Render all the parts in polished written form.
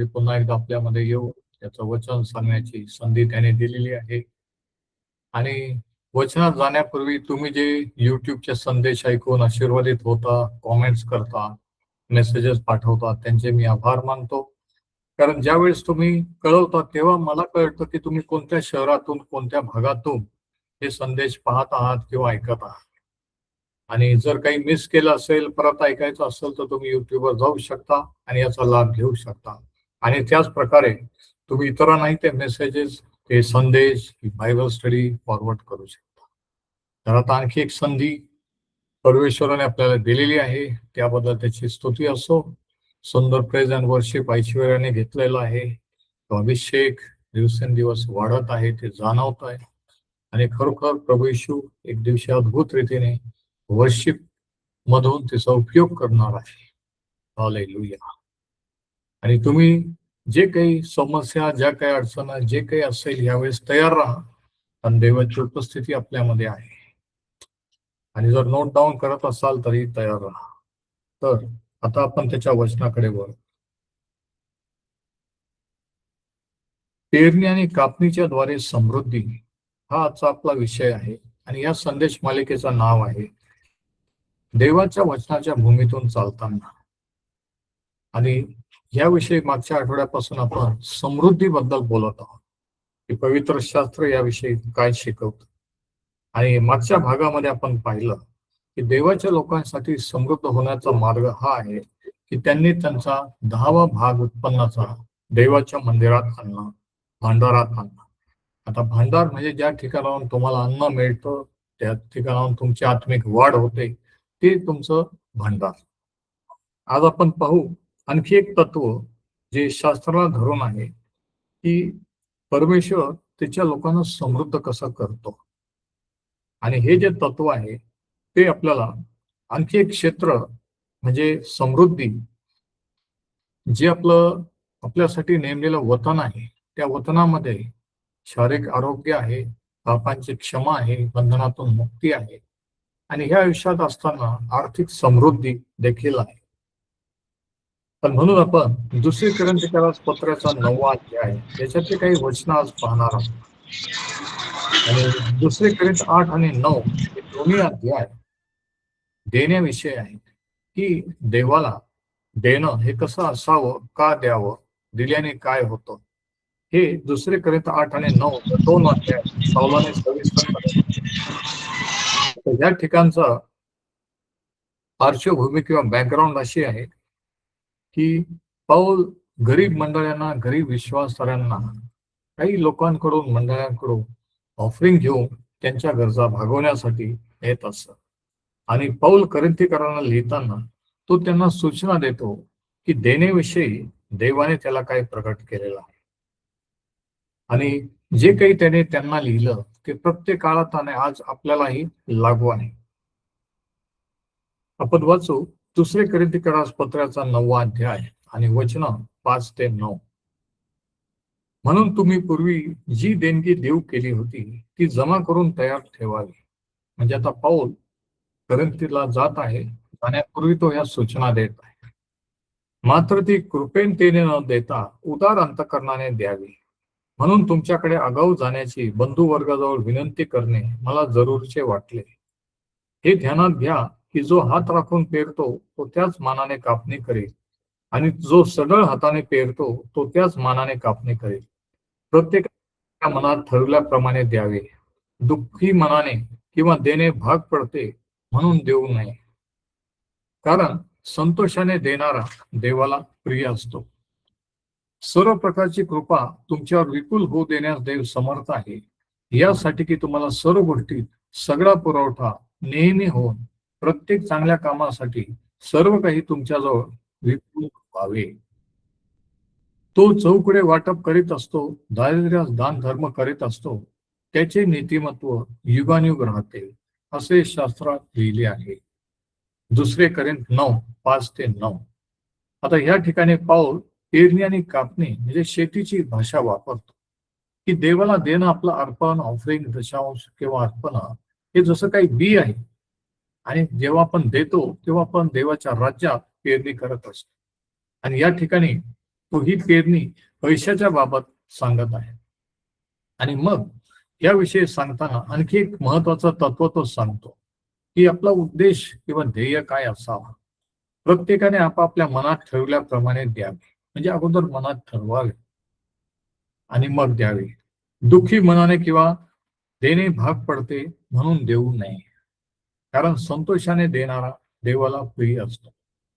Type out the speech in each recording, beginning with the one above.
पुन्हा एकदा आपल्यामध्ये येऊ, त्याचं वचन सांगण्याची संधी त्याने दिलेली आहे. आणि वचनात जाण्यापूर्वी तुम्ही जे युट्यूबचे संदेश ऐकून आशीर्वादित होता, कॉमेंट्स करता, मेसेजेस पाठवता, त्यांचे मी आभार मानतो. कारण ज्यावेळेस तुम्ही कळवता तेव्हा मला कळतं की तुम्ही कोणत्या शहरातून, कोणत्या भागातून हे संदेश पाहत आहात किंवा ऐकत आहात. आणि जर काही मिस केलं असेल, परत ऐकायचं असेल, तर तुम्ही युट्यूबवर जाऊ शकता आणि याचा लाभ घेऊ शकता. आणि त्याच प्रकारे तुम्ही इतरांनाही ते मेसेजेस, ते संदेश, बायबल स्टडी फॉरवर्ड करू शकता. तर आता आणखी एक संधी परमेश्वराने आपल्याला दिलेली आहे, त्याबद्दल त्याची स्तुती असो. सुंदर प्रेज अँड वर्शिप ऐश्वर्याने घेतलेला आहे. तो अभिषेक दिवसेंदिवस वाढत आहे, ते जाणवत आहे. आणि खरोखर प्रभू येशू एक दिवशी अद्भुत रीतीने वर्शिप मधून त्याचा उपयोग करणार आहे. हालेलुया. आणि तुम्ही जे काही समस्या, ज्या काही अडचणी, जे काही असेल यावेळेस तयार राहा, कारण देवाची उपस्थिती आपल्यामध्ये आहे. आणि जर नोट डाऊन करत असाल तरी तयार राहा. तर आता आपण त्याच्या वचनाकडे वळू. पेरणी आणि कापणीच्या द्वारे समृद्धी हा आजचा आपला विषय आहे. आणि या संदेश मालिकेचं नाव आहे देवाच्या वचनाच्या भूमीतून चालताना. आणि याविषयी मागच्या आठवड्यापासून आपण समृद्धीबद्दल बोलत आहोत की पवित्र शास्त्र याविषयी काय शिकवतं. आणि मागच्या भागामध्ये आपण पाहिलं की देवाच्या लोकांसाठी समृद्ध होण्याचा मार्ग हा आहे की त्यांनी त्यांचा 10वा भाग उत्पन्नाचा देवाच्या मंदिरात आणणं, भांडारात आणणं. आता भांडार म्हणजे ज्या ठिकाणाहून तुम्हाला अन्न मिळतं, त्या ठिकाणाहून तुमची आत्मिक वाढ होते, ते तुमचं भांडार. आज आपण पाहू आणखी एक तत्व जे शास्त्राला धरून आहे की परमेश्वर त्याच्या लोकांना समृद्ध कसं करतो. आणि हे जे तत्व आहे ते आपल्याला आणखी एक क्षेत्र म्हणजे समृद्धी, जे आपल्यासाठी नेमलेलं वतन आहे, त्या वतनामध्ये शारीरिक आरोग्य आहे, पापांची क्षमा आहे, बंधनातून मुक्ती आहे, आणि ह्या आयुष्यात असताना आर्थिक समृद्धी देखील आहे. पण म्हणून आपण दुसरी करंथिकरास पत्राचा 9वा अध्याय याच्यातले काही वचन आज पाहणार आहोत. आणि दुसरे करिंथ 8 आणि 9 हे दोन्ही अध्याय देण्याविषयी आहेत की देवाला देणं हे कसं असावं, का द्यावं, दिल्याने काय होतं. हे दुसरे करिंथ 8 आणि 9 या दोन अध्याय पौलाने सविस्तर या ठिकाणचा पार्श्वभूमी किंवा बॅकग्राऊंड अशी आहे की पौल गरीब मंडळांना, गरीब विश्वासधाऱ्यांना, काही लोकांकडून, मंडळांकडून ऑफरिंग घेऊन त्यांच्या गरजा भागवण्यासाठी येत असत. आणि पौल करिंथीकरांना लिहिताना तो त्यांना सूचना देतो की देण्याविषयी देवाने त्याला काय प्रकट केलेलं आहे. आणि जे काही त्याने त्यांना लिहिलं ते प्रत्येक काळात आणि आज आपल्यालाही लागू आहे. आपण वाचू दुसरे करिंथीकरास पत्राचा 9वा अध्याय आणि वचन 5 ते 9. म्हणून तुम्ही पूर्वी जी देणगी देऊ केली होती ती जमा करून तयार ठेवावी. म्हणजे आता पौल करिंथीला जात आहे, जाण्यापूर्वी तो या सूचना देत आहे. मात्र ती कृपेनतेने न देता उदार अंतकरणाने द्यावी. म्हणून तुमच्याकडे आगाऊ जाण्याची बंधू वर्गाजवळ विनंती करणे मला जरूरचे वाटले. हे ध्यानात घ्या की जो हात राखून पेरतो तो त्याच मानाने कापणी करेल, आणि जो सढळ हाताने पेरतो तो त्याच मानाने कापणी करेल. प्रत्येकाच्या मनात ठरवल्याप्रमाणे द्यावे, दुःखी मनाने किंवा देणे भाग पडते म्हणून देऊ नये, कारण संतोषाने देणारा देवाला प्रिय असतो. सर्व प्रकारची कृपा तुमच्यावर विपुल होऊ देण्यास देव समर्थ आहे, यासाठी की तुम्हाला सर्व गोष्टीत सगळा पुरवठा नेहमी होऊन प्रत्येक चांगल्या कामासाठी सर्व काही तुमच्याजवळ विपुल व्हावे. तो चौकडे वाटप करीत असतो, दारिद्र्यास दान धर्म करीत असतो, त्याचे नीतिमत्व युगानुयुग राहते, असे शास्त्रात लिहिले आहे. दुसरे करिंथ 9, 5 ते 9. आता या ठिकाणी पाऊल पेरणी आणि कापणी म्हणजे शेतीची भाषा वापरतो की देवाला देणं आपलं अर्पण, ऑफरिंग, दशांश किंवा अर्पण हे जसं काही बी आहे. आणि जेव्हा आपण देतो तेव्हा आपण देवाच्या राज्यात पेरणी करत असतो. आणि या ठिकाणी तो ही पेरणी पैशाच्या बाबत सांगत आहे. आणि मग याविषयी सांगताना आणखी एक महत्वाचं तत्व तो सांगतो की आपला उद्देश किंवा ध्येय काय असावा. प्रत्येकाने आपापल्या मनात ठरवल्याप्रमाणे द्यावे. म्हणजे अगोदर मनात ठरवावे आणि मग द्यावे. दुःखी मनाने किंवा देणे भाग पडते म्हणून देऊ नये. कारण संतोषाने देणारा देवाला प्रिय असतो.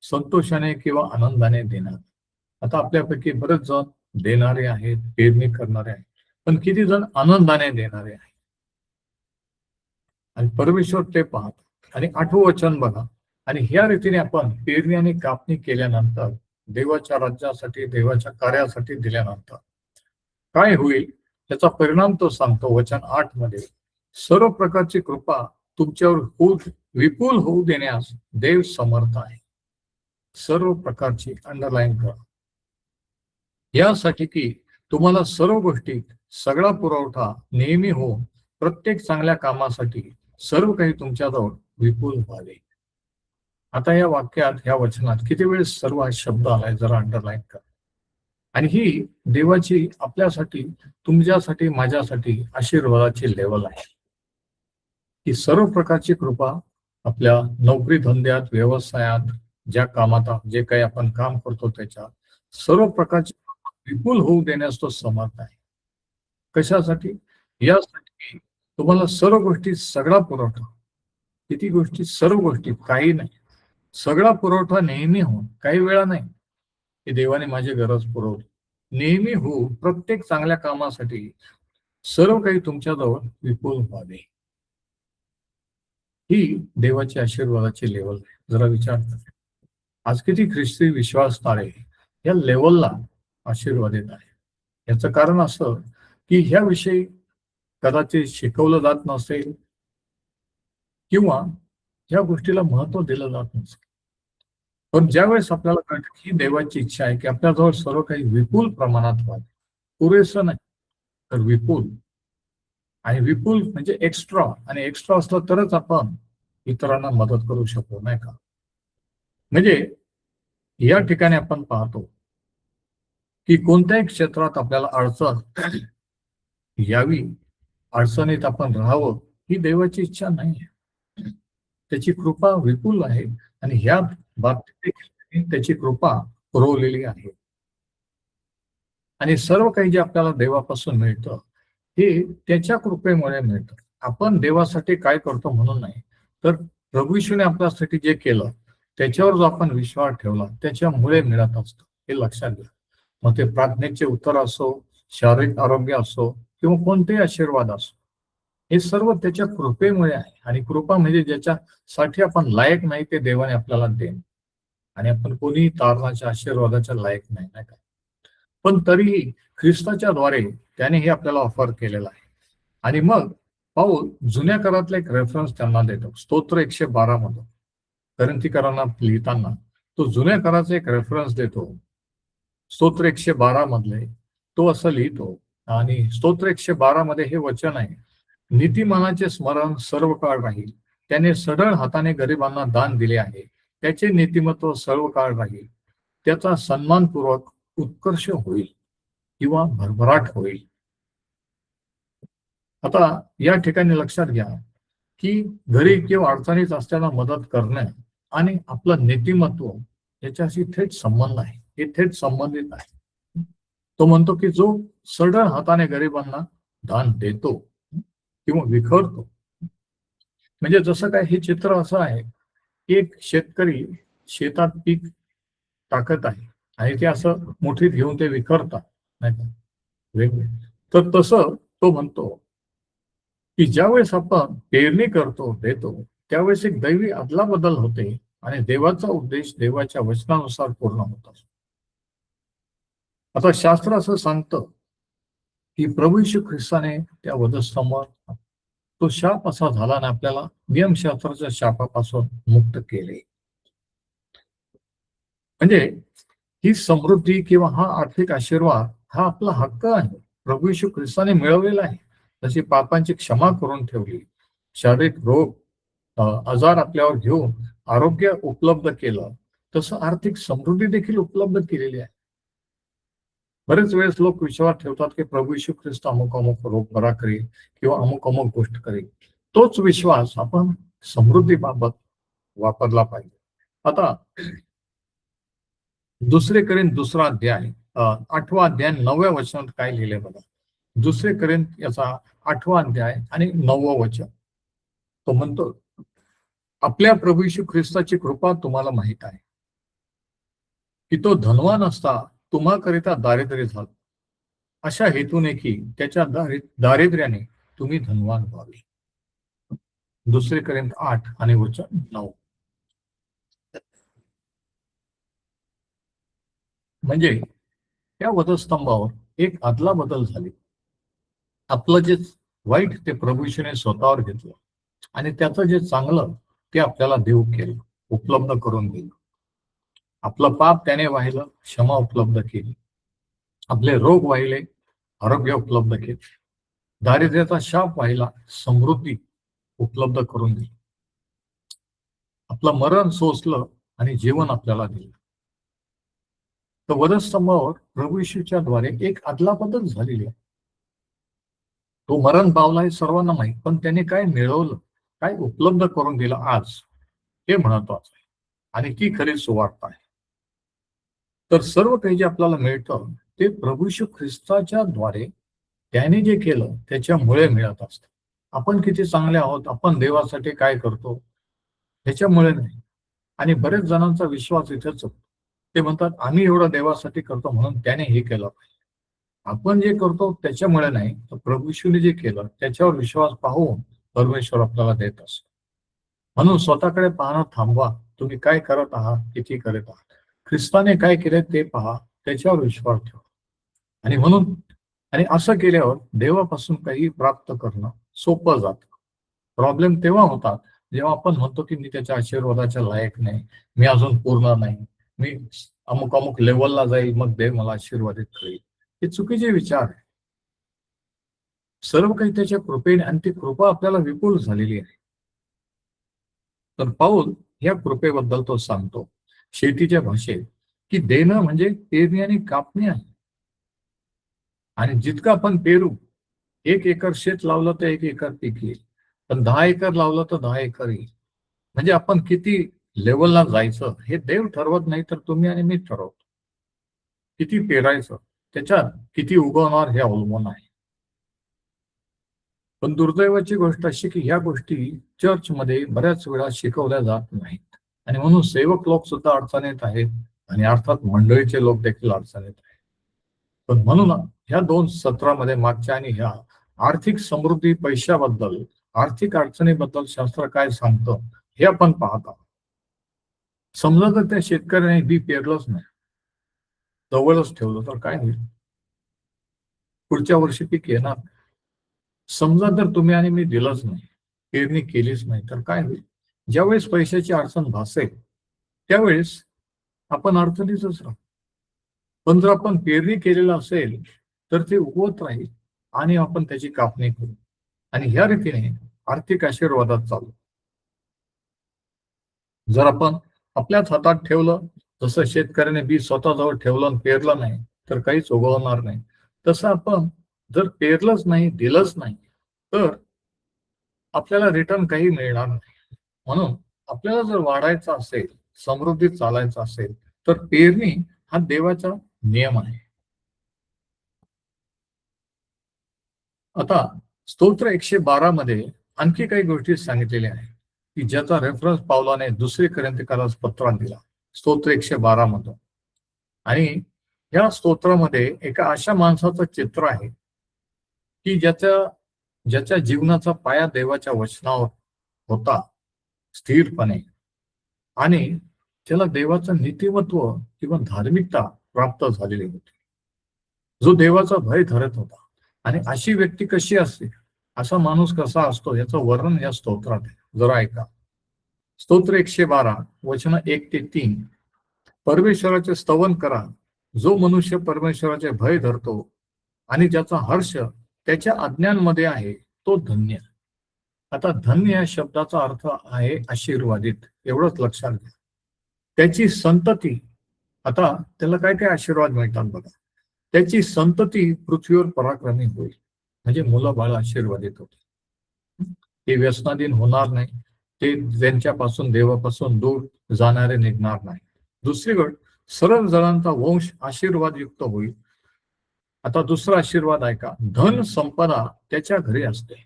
संतोषाने किंवा आनंदाने देणार. आता आपल्यापैकी बरेच जण देणारे आहेत, पेरणी करणारे आहेत, पण किती जण आनंदाने देणारे आहेत. आणि परमेश्वर ते पाहतात. आणि 8वं वचन बघा. आणि ह्या रीतीने आपण पेरणी आणि कापणी केल्यानंतर देवाच्या राज्यासाठी, देवाच्या कार्यासाठी दिल्यानंतर काय होईल त्याचा परिणाम तो सांगतो वचन 8 मध्ये. सर्व प्रकारची कृपा तुमच्यावर विपुल होऊ देण्यास देव समर्थ आहे. सर्व प्रकारची अंडरलाईन करा. यासाठी की तुम्हाला सर्व गोष्टी सगळा पुरवठा नेहमी होऊन प्रत्येक चांगल्या कामासाठी सर्व काही तुमच्याजवळ विपुल व्हावे. आता या वाक्यात, ह्या वचनात किती वेळेस सर्व हा शब्द आलाय जरा अंडरलाईन करा. आणि ही देवाची आपल्यासाठी, तुमच्यासाठी, माझ्यासाठी आशीर्वादाची लेवल आहे की सर्व प्रकारची कृपा आपल्या नोकरी धंद्यात, व्यवसायात, ज्या कामात, जे काही आपण काम करतो त्याच्यात सर्व प्रकारची विपुल होऊ देण्यास तो समर्थ आहे. कशासाठी? यासाठी तुम्हाला सर्व गोष्टी, सगळा पुरवठा, किती गोष्टी, सर्व गोष्टी, काही नाही, सगळा पुरवठा नेहमी होऊन, काही वेळा नाही की देवाने माझी गरज पुरवली, नेहमी हो प्रत्येक चांगल्या कामासाठी सर्व काही तुमच्याजवळ विपुल व्हावे. ही देवाची आशीर्वादाची लेवल आहे. जरा विचार करा, आज किती ख्रिस्ती विश्वास तारे या लेवलला आशीर्वादित आहे. याचं कारण असं की ह्याविषयी कदाचित शिकवलं जात नसेल किंवा या गोष्टीला महत्व दिलं जात नसेल. पण ज्यावेळेस आपल्याला कळतं की देवाची इच्छा आहे की आपल्याजवळ सर्व काही विपुल प्रमाणात व्हावे, पुरेसं नाही तर विपुल. आणि विपुल म्हणजे एक्स्ट्रा, आणि एक्स्ट्रा असलं तरच आपण इतरांना मदत करू शकतो, नाही का? म्हणजे या ठिकाणी आपण पाहतो की कोणत्याही क्षेत्रात आपल्याला अडचण यावी, अडचणीत आपण राहावं, ही देवाची इच्छा नाही. त्याची कृपा विपुल आहे आणि ह्या बाबतीत त्याची कृपा पुरवलेली आहे. आणि सर्व काही जे आपल्याला देवापासून मिळतं हे त्याच्या कृपेमुळे मिळतं. आपण देवासाठी काय करतो म्हणून नाही, तर प्रभू येशूने आपल्यासाठी जे केलं त्याच्यावर जो आपण विश्वास ठेवला त्याच्यामुळे मिळत असतं, हे लक्षात घ्या. मग ते प्रार्थनेचे उत्तर असो, शारीरिक आरोग्य असो किंवा कोणतेही आशीर्वाद असो, हे सर्व त्याच्या कृपेमुळे आहे. आणि कृपा म्हणजे ज्याच्यासाठी आपण लायक नाही ते देवाने आपल्याला देईन. आणि आपण कोणीही तारणाच्या आशीर्वादाच्या लायक नाही, नाही का? पण तरीही ख्रिस्ताच्या द्वारे त्याने हे आपल्याला ऑफर केलेलं आहे. आणि मग पाऊल जुन्या करातला एक रेफरन्स त्यांना देतो स्तोत्र 112 मधून. करंथीकरांना लिहिताना तो जुन्या कराचा एक रेफरन्स देतो. स्तोत्र 112 मधले तो असं लिहितो. आणि स्तोत्र 112 मध्ये हे वचन आहे, नीतिमानाचे स्मरण सर्व काळ राहील, त्याने सढळ हाताने गरिबांना दान दिले आहे, त्याचे नीतिमत्व सर्व काळ राहील, त्याचा सन्मानपूर्वक उत्कर्ष होईल किंवा भरभराट होईल. आता या ठिकाणी लक्षात घ्या की घरी किंवा अडचणीत असताना मदत करणे आणि आपलं नीतिमत्व याच्याशी थेट संबंध आहे, हे थेट संबंधित आहे. तो म्हणतो की जो सढळ हाताने गरिबांना दान देतो किंवा विखरतो. म्हणजे जसं काय हे चित्र असं आहे, एक शेतकरी शेतात पीक टाकत आहे आणि ते असं मुठीत घेऊन ते विखरतात, नाही का, वेगळे. तर तसं तो म्हणतो की ज्यावेळेस आपण पेरणी करतो, देतो, त्यावेळेस एक दैवी अदला बदल होते आणि देवाचा उद्देश देवाच्या वचनानुसार पूर्ण होत असतो. आता शास्त्र असं सांगतं की प्रभू येशू ख्रिस्ताने त्या वधस्तंभावर तो शाप असा झाला आणि आपल्याला नियमशास्त्राच्या शापापासून मुक्त केले. म्हणजे ही समृद्धी किंवा हा आर्थिक आशीर्वाद हा आपला हक्क आहे, प्रभू येशू ख्रिस्ताने मिळवलेला आहे. जशी पापांची क्षमा करून ठेवली, शारीरिक रोग आजार आपल्यावर घेऊन आरोग्य उपलब्ध केलं, तसं आर्थिक समृद्धी देखील उपलब्ध केलेली आहे. बरेच वेळेस लोक विश्वास ठेवतात की प्रभू येशू ख्रिस्त अमुक अमुक रोग बरा करेल किंवा अमुक अमुक गोष्ट करेल. तोच विश्वास आपण समृद्धीबाबत वापरला पाहिजे. आता दुसरे करीन दुसरा अध्याय 8वा अध्याय 9व्या वचनात काय लिहिले बघा. दुसरे करीन याचा 8वा अध्याय आणि 9वं वचन. तो म्हणतो, आपल्या प्रभू येशू ख्रिस्ताची कृपा तुम्हाला माहित आहे की तो धनवान असता तुम्हाकरिता दारिद्र्य झाला, अशा हेतूने की त्याच्या दारिद्र्याने तुम्ही धनवान व्हावे. दुसरे करीन 8 आणि वचन 9. म्हणजे त्या वधस्तंभावर एक अदला बदल झाली. आपलं जे वाईट ते प्रभू येशूने स्वतःवर घेतलं आणि त्याचं जे चांगलं ते आपल्याला देऊ केलं, उपलब्ध करून दिलं. आपलं पाप त्याने वाहिलं, क्षमा उपलब्ध केली. आपले रोग वाहिले, आरोग्य उपलब्ध केले. दारिद्र्याचा शाप वाहिला, समृद्धी उपलब्ध करून दिली. आपलं मरण सोसलं आणि जीवन आपल्याला दिलं. तर वधस्तंभावर प्रभू येशूच्या द्वारे एक अदलाबदल झालेली आहे. तो मरण पावला हे सर्वांना माहीत, पण त्याने काय मिळवलं, काय उपलब्ध करून दिलं आज, हे महत्वाचं आहे आणि ती खरी सुवार्ता आहे. तर सर्व काही जे आपल्याला मिळतं ते प्रभू येशू ख्रिस्ताच्या द्वारे त्याने जे केलं त्याच्यामुळे मिळत असतं. आपण किती चांगले आहोत, आपण देवासाठी काय करतो ह्याच्यामुळे नाही. आणि बरेच जणांचा विश्वास इथेच होतो. ते म्हणतात आम्ही एवढं देवासाठी करतो म्हणून त्याने हे केलं पाहिजे. आपण जे करतो त्याच्यामुळे नाही, तर प्रभू येशूने जे केलं त्याच्यावर विश्वास पाहून परमेश्वर आपल्याला देत असतो. म्हणून स्वतःकडे पाहणं थांबवा. तुम्ही काय करत आहात, किती करत आहात, ख्रिस्ताने काय केले ते पहा, त्याच्यावर विश्वास ठेवा. आणि म्हणून आणि असं केल्यावर देवापासून काही प्राप्त करणं सोपं जातं. प्रॉब्लेम तेव्हा होतात जेव्हा आपण म्हणतो की मी त्याच्या आशीर्वादाच्या लायक नाही, मी अजून पूर्ण नाही, मी अमुक अमुक लेवलला जाईल मग देव मला आशीर्वादित करेल. हे चुकीचे विचार आहे. सर्व काही त्याच्या कृपेने आणि ती कृपा आपल्याला विपुल झालेली आहे. तर पाऊल या कृपेबद्दल तो सांगतो शेतीच्या भाषेत की देणं म्हणजे पेरणी आणि कापणी आहे. आणि जितकं आपण पेरू, 1 एकर शेत लावलं तर 1 एकर पीक येईल, पण 10 एकर लावलं तर 10 एकर येईल. म्हणजे आपण किती लेवलला जायचं हे देव ठरवत नाही, तर तुम्ही आणि मी ठरवतो. किती पेरायचं त्याच्यात किती उगवणार हे अवलंबून आहे. पण दुर्दैवाची गोष्ट अशी की ह्या गोष्टी चर्चमध्ये बऱ्याच वेळा शिकवल्या जात नाहीत आणि म्हणून सेवक लोक सुद्धा अडचणीत आहेत आणि अर्थात मंडळीचे लोक देखील अडचणीत आहेत. पण म्हणून ह्या 2 सत्रामध्ये मागच्या आणि ह्या आर्थिक समृद्धी, पैशाबद्दल, आर्थिक अडचणीबद्दल शास्त्र काय सांगतं हे आपण पाहत आहोत. समजा जर त्या शेतकऱ्याने बी पेरलंच नाही, जवळच ठेवलं तर काय होईल? पुढच्या वर्षी पीक येणार. समजा जर तुम्ही आणि मी दिलंच नाही, पेरणी केलीच नाही, तर काय होईल? ज्यावेळेस पैशाची अडचण भासेल त्यावेळेस आपण अडचणीतच राहू. पण जर आपण पेरणी केलेलं असेल तर ते उगवत राहील आणि आपण त्याची कापणी करू आणि ह्या रीतीने आर्थिक आशीर्वादात चालू. जर आपण आपल्याच हातात ठेवलं, जसं शेतकऱ्याने बी स्वतःजवळ ठेवलं आणि पेरलं नाही तर काहीच उगवणार नाही, तसं आपण जर पेरलंच नाही, दिलंच नाही, तर आपल्याला रिटर्न काही मिळणार नाही. म्हणून आपल्याला जर वाढायचं असेल, समृद्धीत चालायचं असेल, तर पेरणी हा देवाचा नियम आहे. आता स्तोत्र 112 मध्ये आणखी काही गोष्टी सांगितलेल्या आहेत की ज्याचा रेफरन्स पावलाने 2 कोरिंथीकारास पत्रात दिला, स्तोत्र 112 मधून. आणि या स्तोत्रामध्ये एका अशा माणसाचं चित्र आहे की ज्याच्या ज्याच्या जीवनाचा पाया देवाच्या वचनावर होता स्थिरपणे आणि त्याला देवाचं नीतिमत्व किंवा धार्मिकता प्राप्त झालेली होती, जो देवाचा भय धरत होता. आणि अशी व्यक्ती कशी असते, असा माणूस कसा असतो याचं वर्णन या स्तोत्रात आहे. जरा ऐका. स्तोत्र 112 वचन 1 ते 3. परमेश्वराचे स्तवन करा, जो मनुष्य परमेश्वराचे भय धरतो आणि ज्याचा हर्ष त्याच्या आज्ञांमध्ये आहे तो धन्य. आता धन्य या शब्दाचा अर्थ आहे आशीर्वादित, एवढंच लक्षात घ्या. त्याची संतती, आता त्याला काय काय आशीर्वाद मिळतात बघा. त्याची संतती पृथ्वीवर पराक्रमी होईल. म्हणजे मुलं बाळ आशीर्वादित होते. ते व्यसनाधीन होणार नाही. ते त्यांच्यापासून देवापासून दूर जाणारे निघणार नाही. दुसरीकडे सर्व जणांचा वंश आशीर्वादयुक्त होईल. आता दुसरा आशीर्वाद आहे का, धन संपदा त्याच्या घरी असते.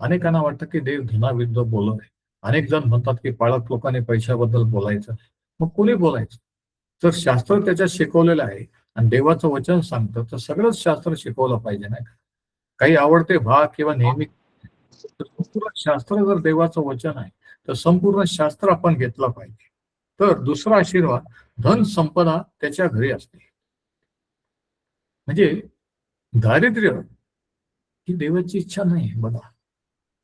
अनेकांना वाटतं की देव धनाविरुद्ध बोलत आहे. अनेक जण म्हणतात की पाळक लोकांनी पैशाबद्दल बोलायचं नाही. मग कोणी बोलायचं? तर शास्त्र त्याच्यात शिकवलेलं आहे आणि देवाचं वचन सांगतं, तर सगळंच शास्त्र शिकवलं पाहिजे नाही का? काही आवडते भाग किंवा नेहमी, तर संपूर्ण शास्त्र जर देवाचं वचन आहे तर संपूर्ण शास्त्र आपण घेतलं पाहिजे. तर दुसरा आशीर्वाद, धन संपदा त्याच्या घरी असते. म्हणजे दारिद्र्य ही देवाची इच्छा नाही बघा.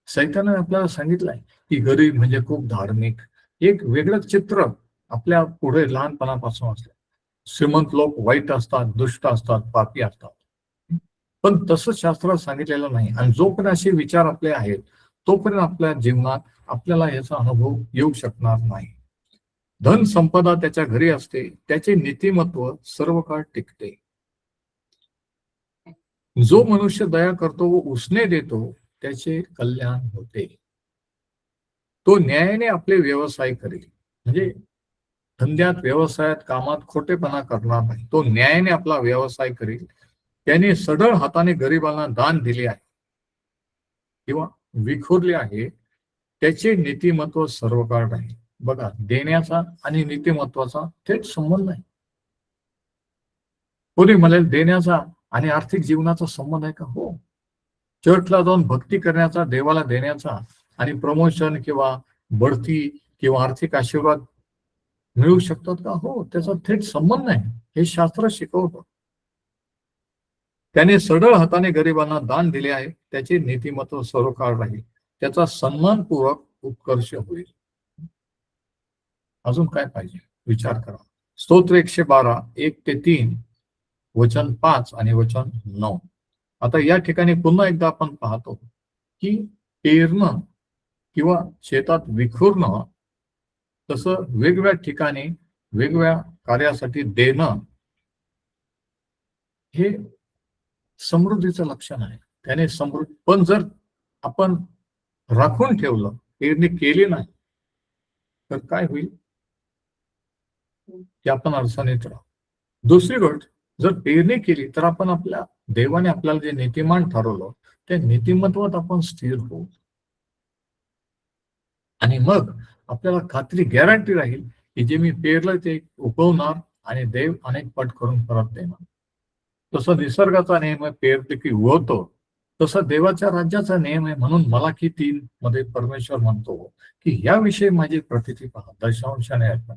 सैतानाने आपल्याला सांगितलंय की गरीब म्हणजे खूप धार्मिक, एक वेगळं चित्र आपल्या पुढे लहानपणापासून असलं. श्रीमंत लोक वाईट असतात, दुष्ट असतात, पापी असतात. पण तसं शास्त्रात सांगितलेलं नाही. आणि जोपर्यंत असे विचार आपले आहेत तोपर्यंत आपल्या जीवनात आपल्याला याचा अनुभव येऊ शकणार नाही. धन संपदा त्याच्या घरी असते, त्याचे नीतिमत्व सर्व काळ टिकते. जो मनुष्य दया करतो व उसने देतो त्याचे कल्याण होते. तो न्यायाने आपले व्यवसाय करेल. म्हणजे धंद्यात, व्यवसायात, कामात खोटेपणा करणार नाही. तो न्यायाने आपला व्यवसाय करेल. त्याने सढळ हाताने गरिबांना दान दिले आहे किंवा विखुरले आहे, त्याचे नीतिमत्व सर्व काळ राहील. बघा, देण्याचा आणि नीतिमत्वाचा थेट संबंध आहे. कोणी म्हणेल देण्याचा आणि आर्थिक जीवनाचा संबंध आहे का? हो. चर्चला जाऊन भक्ती करण्याचा, देवाला देण्याचा आणि प्रमोशन किंवा बढती किंवा आर्थिक आशीर्वाद मिळू शकतात का? हो, त्याचा थेट संबंध आहे. हे शास्त्र शिकवतं. त्याने सढळ हाताने गरिबांना दान दिले आहे, त्याचे नीतिमत्व सर्व काळ राहील. त्याचा सन्मानपूर्वक उत्कर्ष होईल. अजून काय पाहिजे? विचार करा. स्तोत्र 112 1 ते 3, वचन 5 आणि वचन 9. आता या ठिकाणी पुन्हा एकदा आपण पाहतो की पेरणं किंवा शेतात विखुरणं, तसं वेगवेगळ्या ठिकाणी वेगवेगळ्या कार्यासाठी देणं हे समृद्धीचं लक्षण आहे. त्याने समृद्धी, पण जर आपण राखून ठेवलं, पेरणी केली नाही, तर काय होईल? की आपण अडचणीत राहू. दुसरी गोष्ट, जर पेरणी केली तर आपण आपल्या देवाने आपल्याला जे नीतिमान ठरवलं त्या नीतिमत्वात आपण स्थिर होऊ. आणि मग आपल्याला खात्री, गॅरंटी राहील की जे मी पेरलं ते उगवणार आणि देव अनेक पट करून परत देणार. तसं निसर्गाचा नियम आहे, पेरते की उगवतो, तसा देवाच्या राज्याचा नियम आहे. म्हणून मलाकी 3 मध्ये परमेश्वर म्हणतो की याविषयी माझी प्रतिती पहा, दशांशाने अर्पण.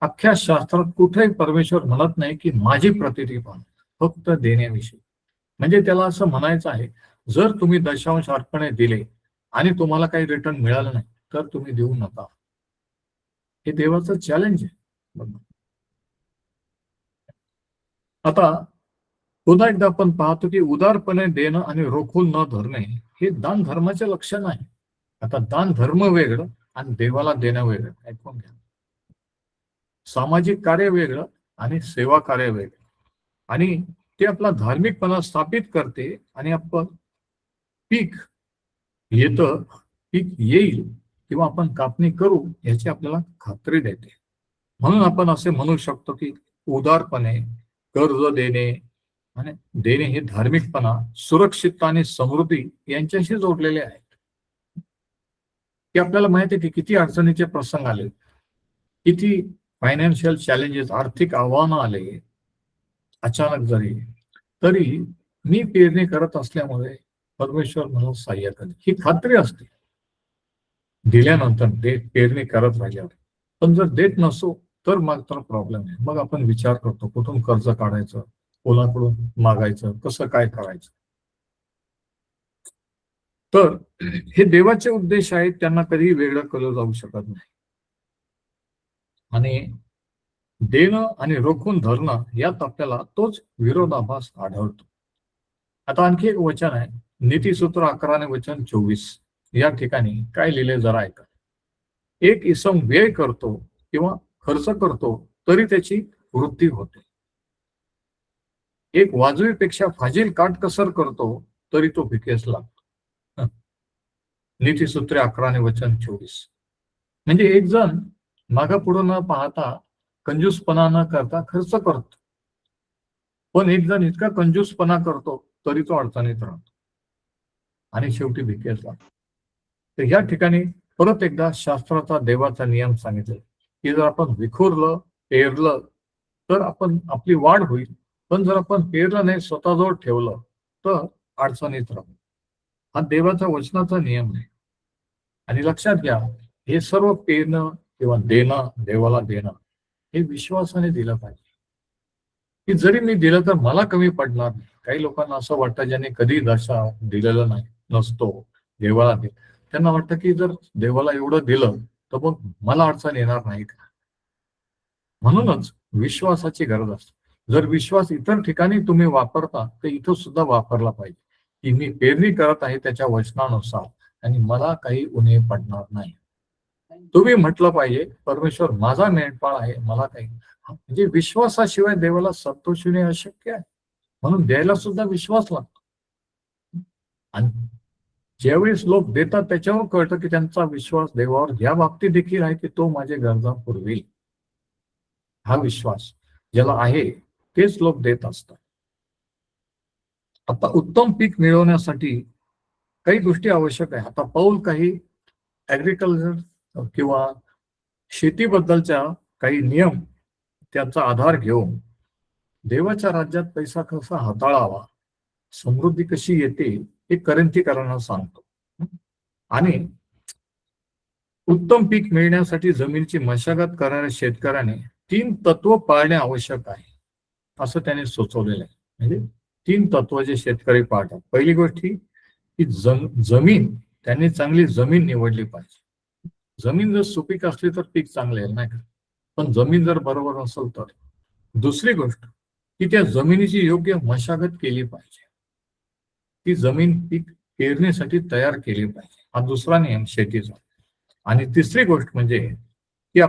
अख्ख्या शास्त्रात कुठेही परमेश्वर म्हणत नाही की माझी प्रतिती पहा, फक्त देण्याविषयी. म्हणजे त्याला असं म्हणायचं आहे, जर तुम्ही दशांश अर्पणे दिले आणि तुम्हाला काही रिटर्न मिळालं नाही तर तुम्ही देऊ नका. हे देवाचं चॅलेंज आहे. आता पुन्हा एकदा आपण पाहतो की उदारपणे देणं आणि रोखून न धरणे हे दान धर्माचे लक्षण आहे. आता दान धर्म वेगळं आणि देवाला देणं वेगळं. ऐकून घ्या. सामाजिक कार्य वेगळं आणि सेवा कार्य वेगळं. आणि ते आपला धार्मिकपणा स्थापित करते आणि आपण पीक येतं, पीक येईल किंवा आपण कापणी करू याची आपल्याला खात्री देते. म्हणून आपण असे म्हणू शकतो की उदारपणे कर्ज देणे आणि देणे हे धार्मिकपणा, सुरक्षितता आणि समृद्धी यांच्याशी जोडलेले आहेत. की आपल्याला माहिती आहे की किती अडचणीचे प्रसंग आले, किती फायनान्शियल चॅलेंजेस, आर्थिक आव्हानं आले अचानक जरी, तरी मी पेरणी करत असल्यामुळे परमेश्वर मला सहाय्य करेल ही खात्री असते दिल्यानंतर, पेरणी करत राहिल्यावर. पण जर देत नसो तर मात्र प्रॉब्लेम आहे. मग आपण विचार करतो कुठून कर्ज काढायचं, कोणाकडून मागायचं, कसं काय करायचं. तर हे देवाचे उद्देश आहेत, त्यांना कधीही वेगळं केलं जाऊ शकत नाही. आणि देणं आणि रोखून धरणं यात आपल्याला तोच विरोधाभास आढळतो. आता आणखी एक वचन आहे, नीतिसूत्र 11 आणि वचन 24. या ठिकाणी काय लिहिले जरा ऐका. एक इसम व्यय करतो किंवा खर्च करतो तरी त्याची वृद्धी होते. एक वाजवीपेक्षा फाजील काटकसर करतो तरी तो भिकेस लागतो. नीतीसूत्रे 11 आणि वचन 24. म्हणजे एक जण मागं पुढं न पाहता कंजूसपणा न करता खर्च करतो, पण एक जण इतका कंजूसपणा करतो तरी तो अडचणीत राहतो आणि शेवटी भिकेस लागतो. तर या ठिकाणी परत एकदा शास्त्राचा देवाचा नियम सांगितले की जर आपण विखुरलं पेरलं तर आपण आपली वाढ होईल, पण जर आपण पेरलं नाही स्वतःजवळ ठेवलं तर अडचणीत राहू. हा देवाच्या वचनाचा नियम आहे. आणि लक्षात घ्या, हे सर्व पेरणं किंवा देणं, देवाला देणं हे विश्वासाने दिलं पाहिजे, की जरी मी दिलं तर मला कमी पडणार नाही. काही लोकांना असं वाटतं ज्यांनी कधी दशा दिलेलं नाही नसतो देवाला दे, त्यांना वाटतं की जर देवाला एवढं दिलं तर मग मला अडचण येणार नाही का. म्हणूनच विश्वासाची गरज असते. जर विश्वास इतर ठिकाणी तुम्ही वापरता तर इथं सुद्धा वापरला पाहिजे, की मी पेरणी करत आहे त्याच्या वचनानुसार आणि मला काही उणे पडणार नाही. तुम्ही म्हटलं पाहिजे परमेश्वर माझा मेंढपाळ आहे, मला काही म्हणजे विश्वासाशिवाय देवाला संतोषणे अशक्य आहे. म्हणून द्यायला सुद्धा विश्वास लागतो. आणि ज्यावेळेस लोक देतात त्याच्यावर कळतं की त्यांचा विश्वास देवावर या बाबतीत देखील आहे की तो माझे गरजा पुरवेल. हा विश्वास ज्याला आहे तेच लोक देत असतात. आता उत्तम पीक मिळवण्यासाठी काही गोष्टी आवश्यक आहे. आता पाऊल काही ऍग्रिकल्चर किंवा शेतीबद्दलच्या काही नियम त्याचा आधार घेऊन देवाच्या राज्यात पैसा कसा हाताळावा, समृद्धी कशी येते हे करंथीकरांना सांगतो. आणि उत्तम पीक मिळण्यासाठी जमिनीची मशागत करणाऱ्या शेतकऱ्याने 3 तत्व पाळणे आवश्यक आहे असं त्याने सुचवलेलं आहे. म्हणजे 3 तत्व जे शेतकरी पाळतात. पहिली गोष्ट ही की जमीन त्यांनी चांगली जमीन निवडली पाहिजे. जमीन जर सुपीक असली तर पीक चांगले येईल नाही का, पण जमीन जर बरोबर नसेल तर. दुसरी गोष्ट की त्या जमिनीची योग्य मशागत केली पाहिजे. ती जमीन पीक पेरण्यासाठी तयार केली पाहिजे. हा दुसरा नियम शेतीचा. आणि तिसरी गोष्ट म्हणजे की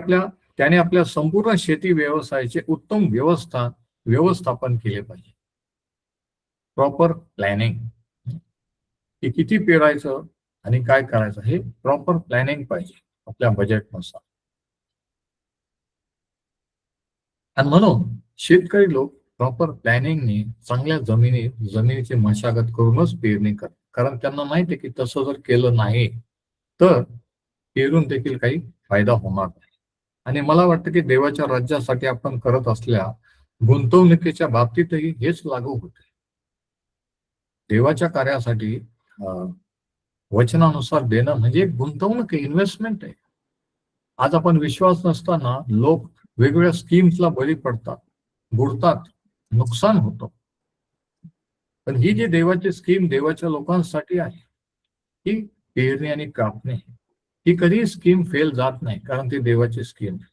त्याने आपल्या संपूर्ण शेती व्यवसायाचे उत्तम व्यवस्थापन केले पाहिजे. प्रॉपर प्लॅनिंग, की किती पेरायचं आणि काय करायचं हे प्रॉपर प्लॅनिंग पाहिजे आपल्या बजेटनुसार. आणि म्हणून शेतकरी लोक प्रॉपर प्लॅनिंगने चांगल्या जमिनीची मशागत करूनच पेरणी करतात. कारण त्यांना माहिती आहे की तसं जर केलं नाही तर पेरून देखील काही फायदा होणार नाही. आणि मला वाटतं की देवाच्या राज्यासाठी आपण करत असलेल्या गुंतवणुकीच्या बाबतीतही हेच लागू होते. देवाच्या कार्यासाठी वचनानुसार देणं म्हणजे एक गुंतवणूक आहे, इन्व्हेस्टमेंट आहे. आज आपण विश्वास नसताना लोक वेगवेगळ्या स्कीम्सला बळी पडतात, बुडतात, नुकसान होतं. पण ही जी देवाची स्कीम देवाच्या लोकांसाठी आहे, ही पेरणी आणि कापणी ही कधीही स्कीम फेल जात नाही, कारण ती देवाची स्कीम आहे.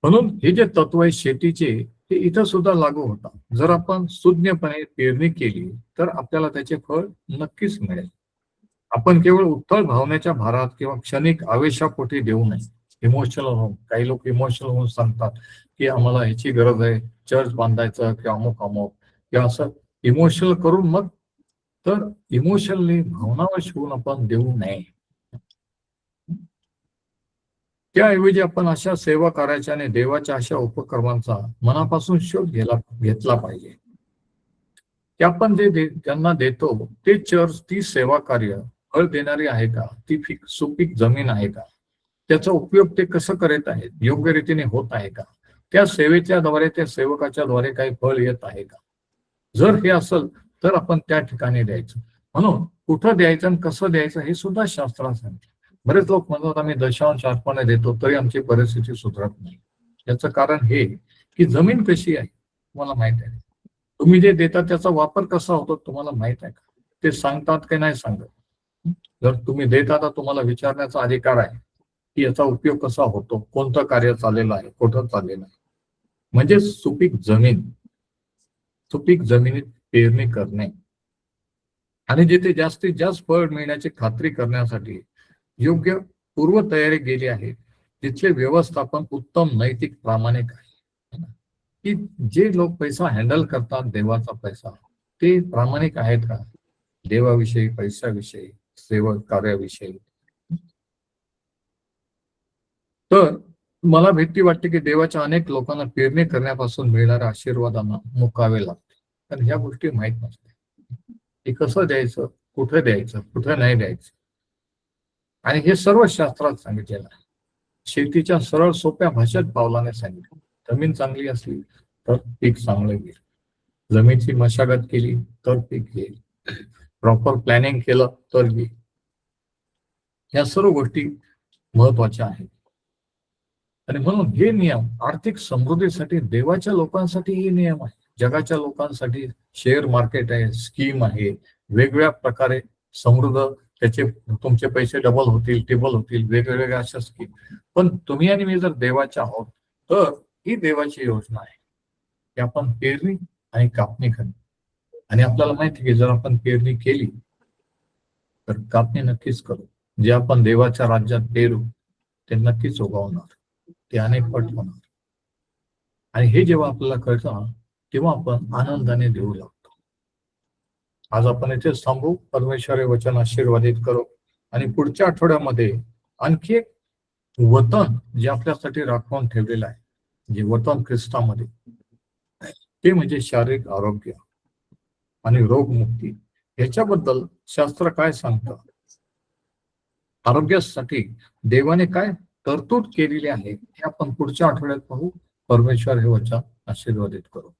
म्हणून हे जे तत्व आहे शेतीचे ते इथं सुद्धा लागू होतात. जर आपण सुज्ञपणे पेरणी केली तर आपल्याला त्याचे फळ नक्कीच मिळेल. आपण केवळ उत्थळ भावनेच्या भारात किंवा क्षणिक आवेशापोटी देऊ नये. इमोशनल होऊन काही लोक इमोशनल होऊन सांगतात की आम्हाला ह्याची गरज आहे, चर्च बांधायचं किंवा अमुक अमुक किंवा असं इमोशनल करून मग तर इमोशनली भावनावश होऊन आपण देऊ नये. त्याऐवजी आपण अशा सेवा करायच्या आणि देवाच्या अशा उपक्रमांचा मनापासून शोध घेतला पाहिजे की आपण त्यांना देतो ते चर्च, ती सेवा कार्य फळ देणारी आहे का, ती सुपीक जमीन आहे का, त्याचा उपयोग ते कसं करत आहेत, योग्य रीतीने होत आहे का, त्या सेवेच्या द्वारे त्या सेवकाच्या द्वारे काही फळ येत आहे का. जर हे असेल तर आपण त्या ठिकाणी द्यायचं. म्हणून कुठं द्यायचं आणि कसं द्यायचं हे सुद्धा शास्त्रात सांगतं. बरेच लोक म्हणतात आम्ही दशांश अर्पण देतो तरी आमची परिस्थिती सुधारत नाही. याचं कारण हे की जमीन कशी आहे तुम्हाला माहित आहे. तुम्ही जे देता त्याचा वापर कसा होतो तुम्हाला माहित आहे का, ते सांगतात की नाही सांगत. जर तुम्ही देता तर तुम्हाला विचारण्याचा अधिकार आहे की याचा उपयोग कसा होतो, कोणतं कार्य चाललेलं आहे, कुठं चाललेलं आहे. म्हणजे सुपीक जमिनीत पेरणी करणे आणि जिथे जास्तीत जास्त फळ मिळण्याची खात्री करण्यासाठी योग्य पूर्वतयारी गेली आहे, तिथले व्यवस्थापन उत्तम, नैतिक, प्रामाणिक आहे. की जे लोक पैसा हँडल करतात, देवाचा पैसा, ते प्रामाणिक आहेत का देवाविषयी, पैशाविषयी, सेवक कार्याविषयी? तर मला भीती वाटते की देवाच्या अनेक लोकांना पेरणी करण्यापासून मिळणाऱ्या आशीर्वादांना मुकावे लागते, कारण ह्या गोष्टी माहीत नसते की कसं द्यायचं, कुठे नाही द्यायचं. आणि हे सर्व शास्त्रात सांगितलेलं आहे. शेतीच्या सरळ सोप्या भाषेत पावलाने सांगितलं. जमीन चांगली असली तर पीक चांगलं येईल, जमिनीची मशागत केली तर पीक येईल, प्रॉपर प्लॅनिंग केलं तर येईल. या सर्व गोष्टी महत्वाच्या आहेत. आणि म्हणून हे नियम आर्थिक समृद्धीसाठी देवाच्या लोकांसाठी हे नियम आहे. जगाच्या लोकांसाठी शेअर मार्केट आहे, स्कीम आहे, वेगवेगळ्या प्रकारे समृद्ध, त्याचे तुमचे पैसे डबल होतील, टिबल होतील, वेगवेगळ्या अशा स्कीम. पण तुम्ही आणि मी जर देवाच्या आहोत तर ही देवाची योजना आहे की आपण पेरणी आणि कापणी करणे. आणि आपल्याला माहिती आहे की जर आपण पेरणी केली तर कापणी नक्कीच करू. जे आपण देवाच्या राज्यात पेरू ते नक्कीच उगवणार, ते अनेक पट होणार. आणि हे जेव्हा आपल्याला कळतं तेव्हा आपण आनंदाने देऊ लागतो. आज आपण इथे थांबू. परमेश्वर हे वचन आशीर्वादित करो आणि पुढच्या आठवड्यामध्ये आणखी एक वतन जे आपल्यासाठी राखून ठेवलेलं आहे, जे वतन ख्रिस्तामध्ये, ते म्हणजे शारीरिक आरोग्य आणि रोगमुक्ती. याच्याबद्दल शास्त्र काय सांगतं, आरोग्यासाठी देवाने काय तरतूद केलेली आहे, हे आपण पुढच्या आठवड्यात पाहू. परमेश्वर हे वचन आशीर्वादित करो.